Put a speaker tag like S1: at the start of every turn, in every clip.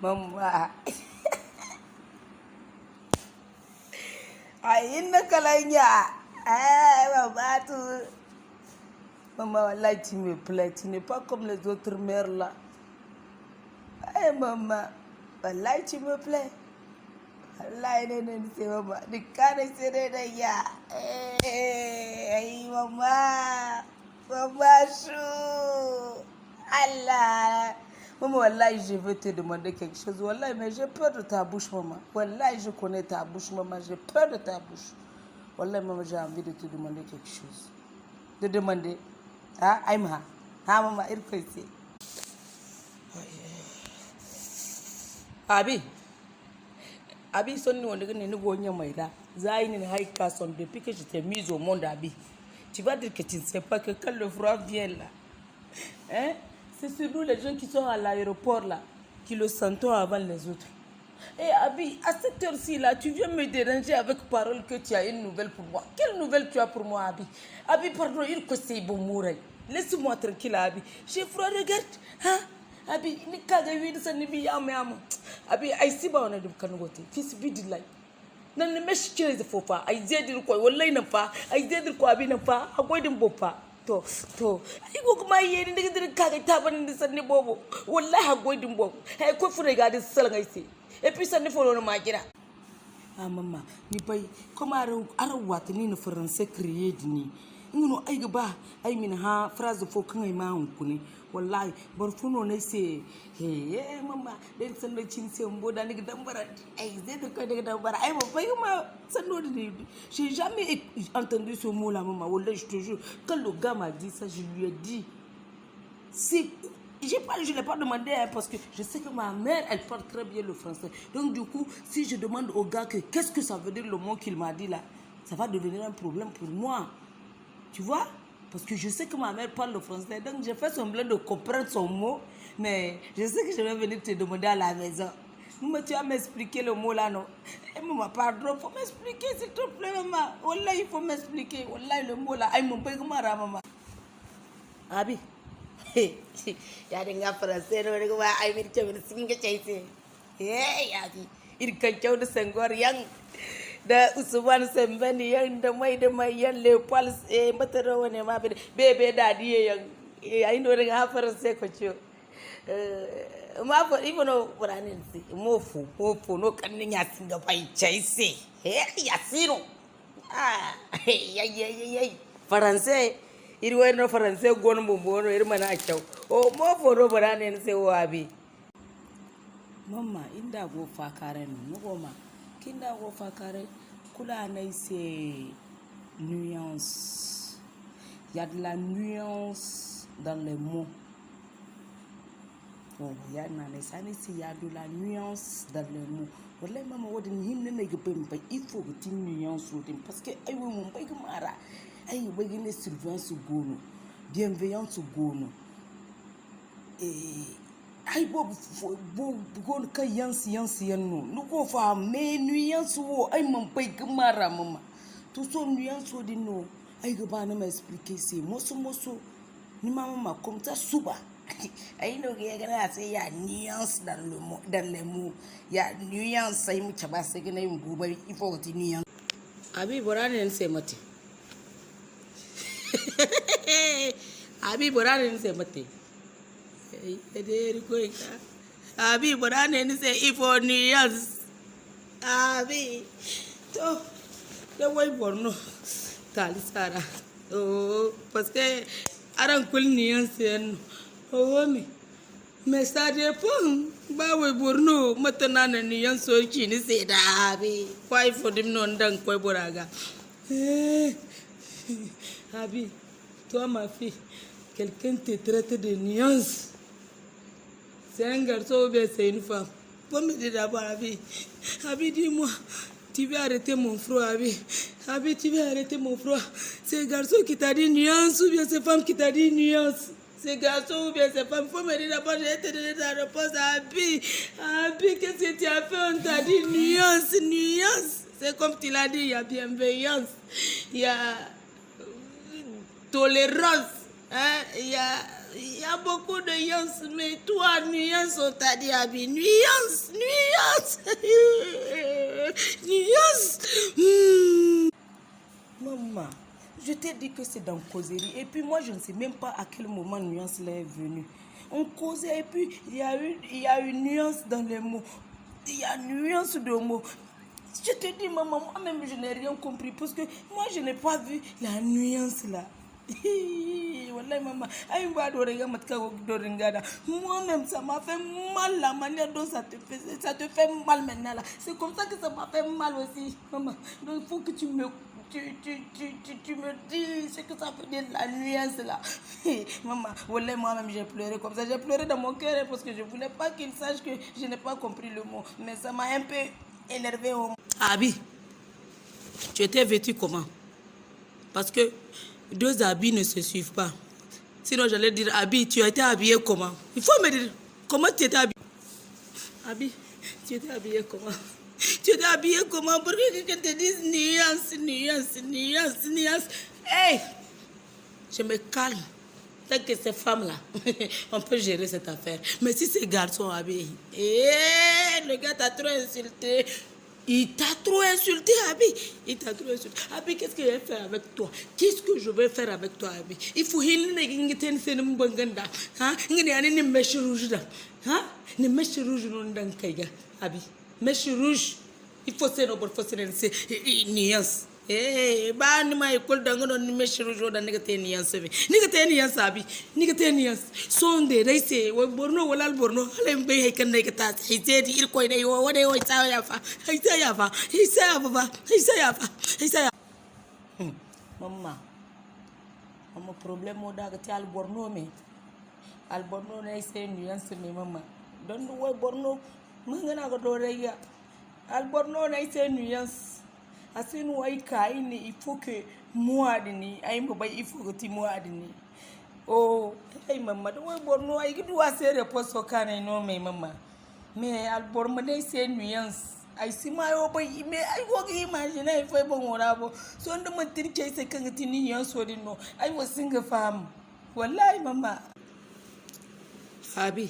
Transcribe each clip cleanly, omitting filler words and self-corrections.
S1: Mama. Inna kalanya. Maman, tout. Maman, wallahi, tu me plais. Tu n'es pas comme les autres mères là. Maman, wallahi, tu me plais. Wallahi, c'est maman. Du canne, c'est ya. Maman. Maman, chou. Allah. Maman, wallahi, je veux te demander quelque chose. Wallahi, mais j'ai peur de ta bouche, maman. Wallahi, je connais ta bouche, maman. J'ai peur de ta bouche. Wallahi, maman, j'ai envie de te demander quelque chose. De demander. Ah, Aïma. Ah, maman, il faut ici. Abi, son nous on est venu voir Nyamaïda. Zaïn et Haïka sont depuis que je t'ai mise au monde, Abi. Tu vas dire que tu ne sais pas que quand le froid vient là, hein, c'est sur nous les gens qui sont à l'aéroport là, qui le sentent avant les autres. Et Abi, à cette heure-ci là, tu viens me déranger avec parole que tu as une nouvelle pour moi. Quelle nouvelle tu as pour moi, Abi? Abi, pardon, il que c'est bon mourir. Laisse-moi tranquille, Abi. J'ai froid, regarde. Hein? Abi, ni kaga wi sa ni bi yama yama. Abi, ai siba wana dum kan gote. Fis bidilai. Nan ne mesh kire da fofa. Ai zedir ko wallahi nan fa. Ai zedir ko abi nan fa. Akwai din bofa. To. Ai go kuma yi ni diga kaga ta ban ni sanni bobo. Wallahi akwai din bobo. Ai ko fure ga din sal ngai. Et puis sanni folo no magira. Ah maman, ni bai comme ara watani no français créé dini. Ngono ay gaba ay min ha phrase fo kan ay ma hunkuni wallahi barfuno ne se mama den san da cin se mboda ni gidan bara ay zai da kai daga bara ay ba bai ma sanno da ne j'ai jamais entendu ce mot là maman wallahi je te jure quand le gars m'a dit ça je lui ai dit c'est je l'ai pas demandé hein, parce que je sais que ma mère elle parle très bien le français donc du coup si je demande au gars que qu'est-ce que ça veut dire le mot qu'il m'a dit là ça va devenir un problème pour moi. Tu vois? Parce que je sais que ma mère parle le français, donc j'ai fait semblant de comprendre son mot, mais je sais que je vais venir te demander à la maison. Maman, tu vas m'expliquer le mot là, non? Maman, pardon, il faut m'expliquer, s'il te plaît, maman. Wallah, il faut m'expliquer. Wallah, le mot là, aïe, mon père, maman. Abi, il y a des gars français, non, aïe, mais tu veux me dire, hey, Abi, il y a de Senghor, yang. Da Usman Sembeni yan da mai yan Leopold matara wane ma bebe dadi yan ai no daga hafar sai ko ciyo ma fa ibono buranin si mofu no kannin ya singa bai chaise ya sino yay français iri wayno français gon bombono iri mana akau o mofu no buranin sai wabi mama inda go fakaren no goma kinda go fakare kula na c'est nuance. Il y a de la nuance dans les mots. Oh, il y a de la nuance dans les mots. Wallahi mama wadin himne ne gaben ba il faut que tu nuance wadin parce que ay wo mon bay mara ay bay ne surveillance gono bienveillance gono ay bo gon ka yansi yanno nuko fa me nuance wo ay man bay gmara mama to so nuance wo dinno ay ga bana ma expliquer c'est moso ni mama comme ça suba ay no ga gana sai ya nuance dans le mot dans les mots ya nuance ay mu chaba sai gana yin gobe il faut que nuance abi borane sai mate abi borane sai mate Abi, but I didn't say if for New Year's. Abi, so the way for no Talisara. Oh, parce que I don't call New Year's. Oh, me started pong. Bawe Burno, Matanan and New so Chini said, Abi, why for them non done Queboraga? Abi, toi ma fille, quelqu'un te traite de nuance. C'est un garçon ou bien c'est une femme? Pour me dire d'abord, Abi, dis-moi, tu vas arrêter mon froid, Abi, tu vas arrêter mon froid. C'est un garçon qui t'a dit nuance ou bien c'est femme qui t'a dit nuance? C'est garçon ou bien c'est femme? Faut me dire d'abord, je vais te donner ta réponse, Abi, qu'est-ce que tu as fait? On t'a dit nuance. C'est comme tu l'as dit, il y a bienveillance, il y a tolérance, hein? Il y a Il y a beaucoup de nuances, mais toi, nuance, on t'a dit, Abi. Nuance, nuance. Nuance. Maman, je t'ai dit que c'est dans causerie. Et puis moi, je ne sais même pas à quel moment nuance là est venue. On causait et puis il y a une nuance dans les mots. Il y a une nuance de mots. Je te dis, maman, moi-même, je n'ai rien compris parce que moi, je n'ai pas vu la nuance là. Wallahi, maman, moi-même, ça m'a fait mal la manière dont ça te fait mal maintenant là. C'est comme ça que ça m'a fait mal aussi, maman. Donc, il faut que tu me dis ce que ça veut dire la nuance là. Maman, wallahi, moi-même, j'ai pleuré comme ça. J'ai pleuré dans mon cœur parce que je ne voulais pas qu'il sache que je n'ai pas compris le mot. Mais ça m'a un peu énervé. Abi, tu étais vêtu comment? Parce que deux habits ne se suivent pas. Sinon, j'allais dire, Abi, tu as été habillé comment? Il faut me dire, comment tu étais habillé? Abi, tu étais habillé comment? Tu étais habillé comment? Pour que quelqu'un te dise nuance, nuance, nuance, nuance. Hey! Je me calme. Tant que ces femmes-là, on peut gérer cette affaire. Mais si ces garçons habillés, le gars t'a trop insulté. Il t'a trop insulté, Abi. Il t'a trop insulté. Abi, qu'est-ce que je vais faire avec toi? Qu'est-ce que je vais faire avec toi, Abi? Il faut qu'il y ait une banganda. Il y a une mèche rouge. Une mèche rouge dans le Abi. Mèche rouge. Il faut que une nuance. Ba ni ma école dangono ni mèche rouge dans le nuance. Nuance, Abi. Nuance. Son de race. Borno wala borno. Alem be he kan ne kata. Ite di ir koy ne yo wade yo isa yafa. Isa yafa. Isa yafa. Isa yafa. Isa yafa. Maman. Maman problème o daga ti al borno me. Al borno ne ise nuance me maman. Don wo borno mangana go do reya. Al borno ne ise nuance. Asin wai kai ne il faut que moi adini ay mo bay il faut que ti moi adini. Oh, hey maman, wo borno ay gidu wa se réponse kana no me maman. Mais al borno ne ise nuance. Ay sima yo bay mais ay go gi imagine ay foi bon wora bo. So ndo man tin ke se kan ti nuance odi no. Ay wo singa fam. Wallahi maman. Abi.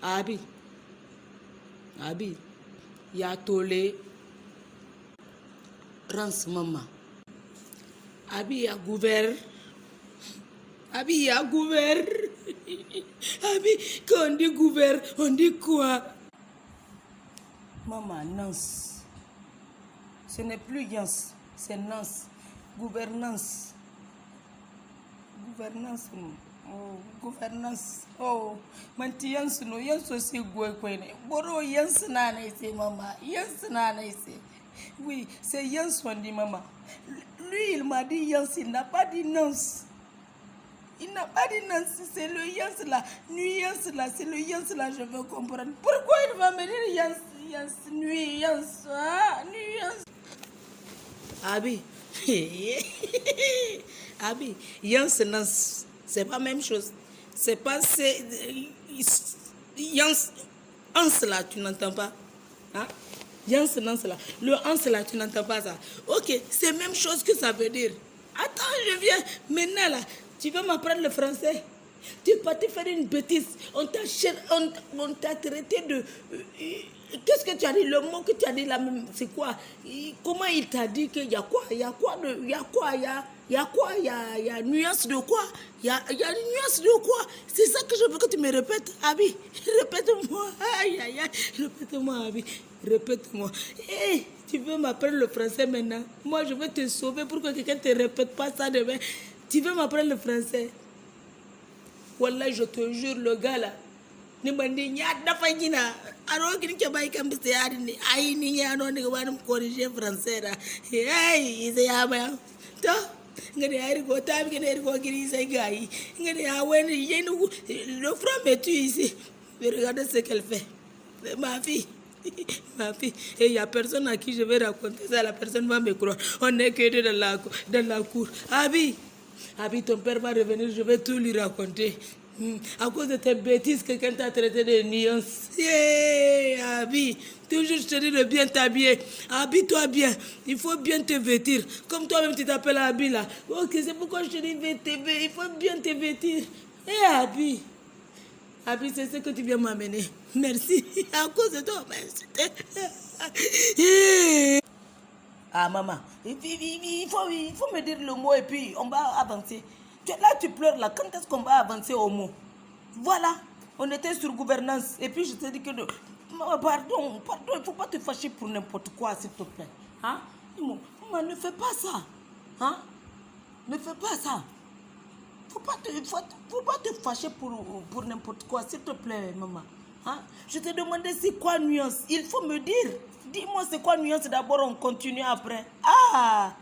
S1: Abi. Abi. Ya tole. Rance maman. Abi a gouverne. Abi a gouverne. Abi, quand on dit gouverne, on dit quoi? Maman, Nance. Ce n'est plus Yance, c'est Nance. Gouvernance. Gouvernance. Oh, gouvernance. Oh, manti Yance no, Yance aussi goue kwene. Boro Yance na na ise maman. Yance na na ise. Oui, c'est Yance on dit maman. Lui, il m'a dit Yance, il n'a pas dit Nance. Il n'a pas dit Nance, c'est le Yance là. Nuance là, c'est le Yance là, je veux comprendre. Pourquoi il va me dire Yance, Yance, nuance, nuance? Abi, Abi, Yance, Nance, c'est pas la même chose. C'est pas, c'est... Yance, Anse là, tu n'entends pas? Hein? Yance, Nance là. Le Anse là, tu n'entends pas ça? Ok, c'est la même chose que ça veut dire. Attends, je viens. Maintenant là, tu veux m'apprendre le français? Tu es parti faire une bêtise. On t'a traité de... Qu'est-ce que tu as dit? Le mot que tu as dit là, c'est quoi? Comment il t'a dit qu'il y a quoi? Il y a quoi de... Il y a quoi? Il y a quoi? Il y a nuance de quoi? Il y a une nuance de quoi? C'est ça que je veux que tu me répètes, Abi. Répète-moi. Aïe, aïe, aïe. Répète-moi, Abi. Répète-moi. Hey, tu veux m'apprendre le français maintenant? Moi, je vais te sauver pour que quelqu'un ne te répète pas ça demain. Tu veux m'apprendre le français? Wallah, je te jure, le gars là. Ni bandi nyada fagina aro kini ke bai kan bise yari ni ai ni ya no ni gwanin corriger français da hey ise ya ba to ngani ai go ta bi ngani go giri sai gai ngani ya weni yenu le franc mais tu ici regarde ce qu'elle fait ma fille. Ma fille, et il n'y a personne à qui je vais raconter ça, la personne va me croire. On est que deux dans la cour. Abi, ton père va revenir, je vais tout lui raconter. À cause de tes bêtises, quelqu'un t'a traité de nuance. Abi, toujours je te dis de bien t'habiller. Habille-toi bien, il faut bien te vêtir. Comme toi-même tu t'appelles Abi là. Ok, c'est pourquoi je te dis il faut bien te vêtir. Eh, Abi. Abi, c'est ce que tu viens m'amener. Merci. À cause de toi, merci. Ah, maman, il faut me dire le mot et puis on va avancer. Là, tu pleures là. Quand est-ce qu'on va avancer au mot? Voilà. On était sur gouvernance. Et puis je te dis que... Pardon, il ne faut pas te fâcher pour n'importe quoi, s'il te plaît. Hein? Maman, ne fais pas ça. Hein? Ne fais pas ça. Faut pas te fâcher pour n'importe quoi, s'il te plaît, maman. Hein? Je te demandais c'est quoi nuance. Il faut me dire. Dis-moi c'est quoi nuance d'abord, on continue après. Ah!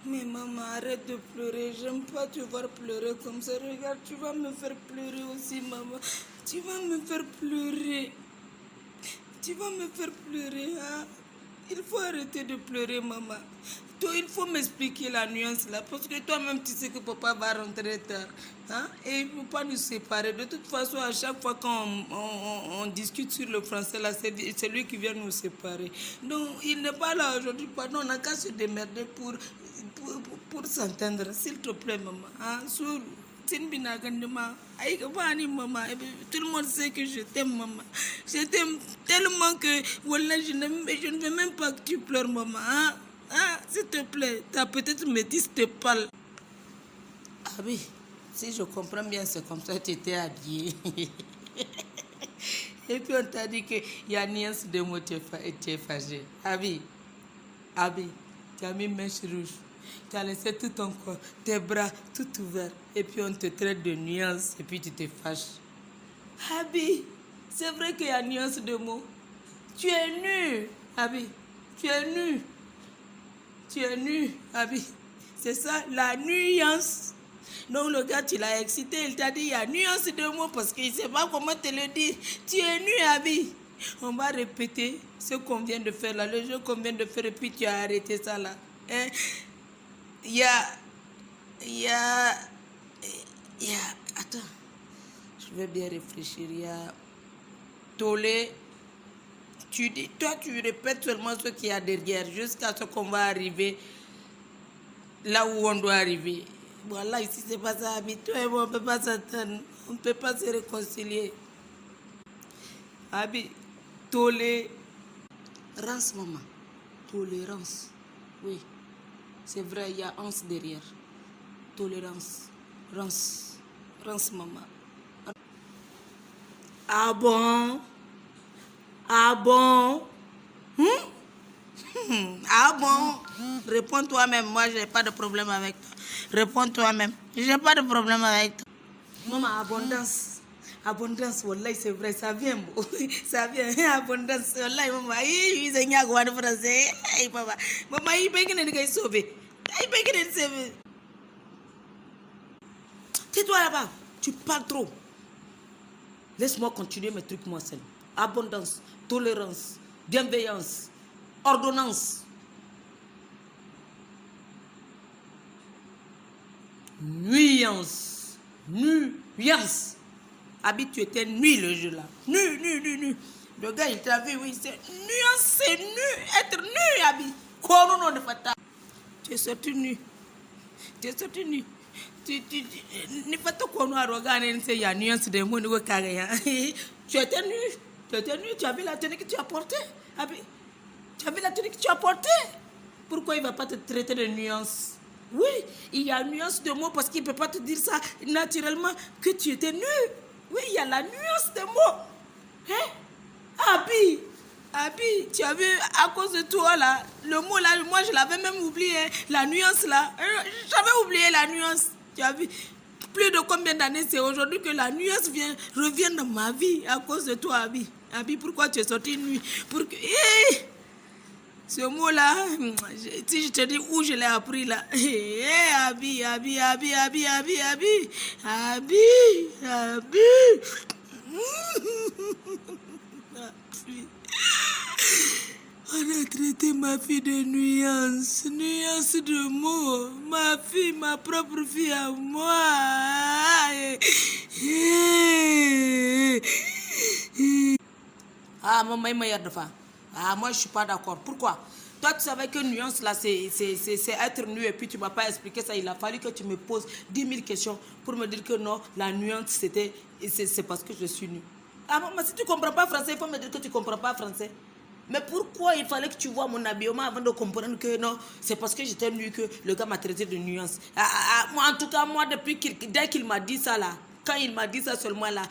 S1: Mais maman, arrête de pleurer. J'aime pas te voir pleurer comme ça. Regarde, tu vas me faire pleurer aussi, maman. Tu vas me faire pleurer. Tu vas me faire pleurer, hein? Il faut arrêter de pleurer, maman. Toi, il faut m'expliquer la nuance là, parce que toi-même, tu sais que papa va rentrer tard. Hein? Et il ne faut pas nous séparer. De toute façon, à chaque fois qu'on discute sur le français, là, c'est lui qui vient nous séparer. Donc, il n'est pas là aujourd'hui. Pardon, on n'a qu'à se démerder pour s'entendre. S'il te plaît, maman. Hein? Maman. Tout le monde sait que je t'aime, maman. Je t'aime tellement que voilà, je ne veux même pas que tu pleures, maman. Hein? Ah, s'il te plaît, ta petite métisse te parle. Ah oui, si je comprends bien, c'est comme ça que tu étais habillée. Et puis on t'a dit qu'il y a nuance de mots, tu es fâchée. Ah oui, tu as mis mèche rouge. Tu as laissé tout ton corps, tes bras tout ouverts. Et puis on te traite de nuance et puis tu te fâches. Abi, c'est vrai qu'il y a nuance de mots. Tu es nu, Abi. Tu es nu. Tu es nu, Abi. C'est ça, la nuance. Donc le gars, tu l'as excité, il t'a dit il y a nuance de mots parce qu'il ne sait pas comment te le dire. Tu es nu, Abi. On va répéter ce qu'on vient de faire là, le jeu qu'on vient de faire et puis tu as arrêté ça là. Hein? Il y a... Attends, je vais bien réfléchir. Il y a Tolé. Toi, tu répètes seulement ce qu'il y a derrière jusqu'à ce qu'on va arriver là où on doit arriver. Voilà, ici, c'est pas ça. Toi et moi, on ne peut pas s'entendre. On ne peut pas se réconcilier. Abi, tolérance, maman. Tolérance. Oui, c'est vrai, il y a once derrière. Tolérance. Rance, maman. Ah bon? Ah bon? Ah bon? Réponds toi-même. Moi, j'ai pas de problème avec toi. Réponds toi-même. J'ai pas de problème avec toi. Maman, abondance, wallahi, c'est vrai, ça vient, beau. Ça vient, abondance, wallahi, maman. Il y a un français. Papa. Maman, il peut que sauver. Il peut que sauver. Tais-toi là-bas. Tu parles trop. Laisse-moi continuer mes trucs, moi seul. Abondance, tolérance, bienveillance, ordonnance. Nuance. Abi, tu étais nu le jeu là. Nu. Le gars, il t'a vu, oui, c'est nuance, c'est nu. Être nu, Abi. Quoi, non, de fata. Tu es sorti nu. Tu ne fais pas quoi, nous, à regarder, il y a nuance de mon nouveau carré. Tu étais nu, tu as vu la tenue que tu as portée. Abi, tu as vu la tenue que tu as portée. Pourquoi il ne va pas te traiter de nuance? Oui, il y a une nuance de mots parce qu'il ne peut pas te dire ça naturellement que tu étais nu. Oui, il y a la nuance de mots. Hein? Abi, tu as vu, à cause de toi là, le mot là, moi je l'avais même oublié, hein, la nuance là. J'avais oublié la nuance. Tu as vu, plus de combien d'années c'est aujourd'hui que la nuance revient dans ma vie à cause de toi, Abi. Abi, pourquoi tu es sorti nu? Pour que... Ce mot-là, si je te dis où je l'ai appris là. Abi. On a traité ma fille de nuance de mots. Ma fille, ma propre fille à moi. Ah, maman, il m'a de femme. Ah, moi, je ne suis pas d'accord. Pourquoi? Toi, tu savais que nuance là, c'est être nu et puis tu ne m'as pas expliqué ça. Il a fallu que tu me poses 10 000 questions pour me dire que non, la nuance, c'est parce que je suis nu. Ah, maman, si tu ne comprends pas français, il faut me dire que tu ne comprends pas français. Mais pourquoi il fallait que tu vois mon habillement avant de comprendre que non, c'est parce que j'étais nu que le gars m'a traité de nuance. Moi, en tout cas, moi, dès qu'il m'a dit ça là, quand il m'a dit ça seulement là,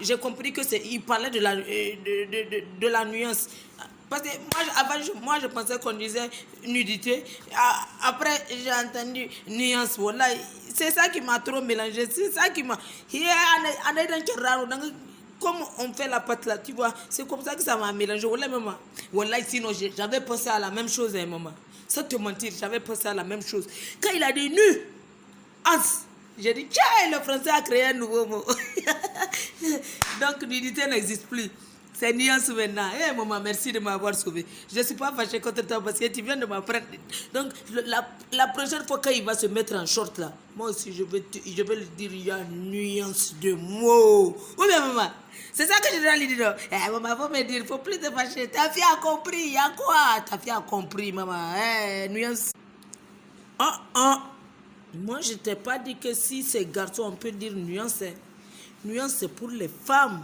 S1: j'ai compris que il parlait de la nuance. Parce que moi, je pensais qu'on disait nudité. Après, j'ai entendu nuance. Voilà. C'est ça qui m'a trop mélangé. C'est ça qui m'a. Comme on fait la pâte là, tu vois, c'est comme ça que ça m'a mélangé. Voilà, maman. Voilà, sinon, j'avais pensé à la même chose, hein, maman. Sans te mentir, j'avais pensé à la même chose. Quand il a dit nu, ans, j'ai dit, tiens, le français a créé un nouveau mot. Donc, nudité n'existe plus. C'est nuance maintenant. Eh, maman, merci de m'avoir sauvé. Je ne suis pas fâchée contre toi parce que tu viens de m'apprendre. Donc, la prochaine fois qu'il va se mettre en short là, moi aussi, je vais lui dire, il y a une nuance de mots. Oui, mais maman, c'est ça que je dois lui dire. Eh, maman, faut me dire, il ne faut plus te fâcher. Ta fille a compris. Il y a quoi? Ta fille a compris, maman. Eh, nuance. Moi, je ne t'ai pas dit que si c'est garçon, on peut dire nuance. Hein. Nuance, c'est pour les femmes.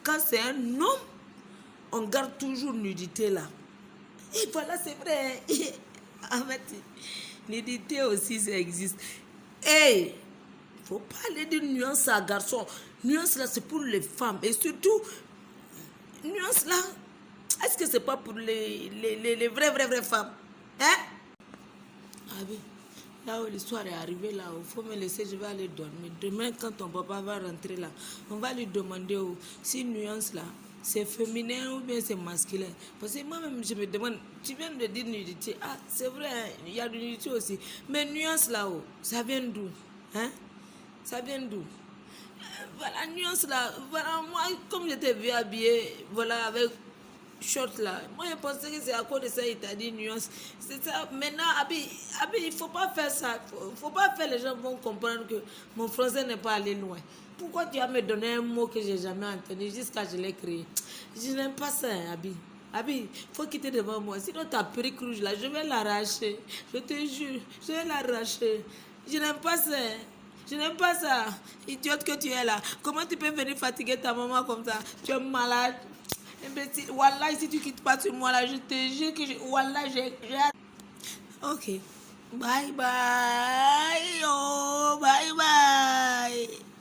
S1: Quand c'est un homme, on garde toujours nudité là. Et voilà, c'est vrai. En fait, nudité aussi, ça existe. Et il ne faut pas aller de nuance à garçon. Nuance là, c'est pour les femmes. Et surtout, nuance là, est-ce que c'est pas pour les vraies femmes? Hein? Ah oui. Là où l'histoire est arrivée, là, il faut me laisser, je vais aller dormir. Demain, quand ton papa va rentrer là, on va lui demander si nuance là, c'est féminin ou bien c'est masculin. Parce que moi-même, je me demande, tu viens de dire nudité. Ah, c'est vrai, il y a de nudité aussi. Mais nuance là-haut, ça vient d'où? Hein? Ça vient d'où? Voilà, nuance là, voilà, moi, comme je t'ai vu habillé, voilà, avec short là. Moi, je pensais que c'est à cause de ça, il t'a dit nuance. C'est ça. Maintenant, Abi, il ne faut pas faire ça. Faut pas faire, les gens vont comprendre que mon français n'est pas allé loin. Pourquoi tu vas me donner un mot que je n'ai jamais entendu jusqu'à ce que je l'ai créé? Je n'aime pas ça, Abi. Abi, il faut quitter devant moi. Sinon, ta perruque rouge là, je vais l'arracher. Je te jure, je vais l'arracher. Je n'aime pas ça. Je n'aime pas ça. Idiote que tu es là. Comment tu peux venir fatiguer ta maman comme ça? Tu es malade. Imbécile. Wallah, si tu quittes pas sur moi là, je te jure que Wallah, j'ai... Ok. Bye bye. Oh, bye bye.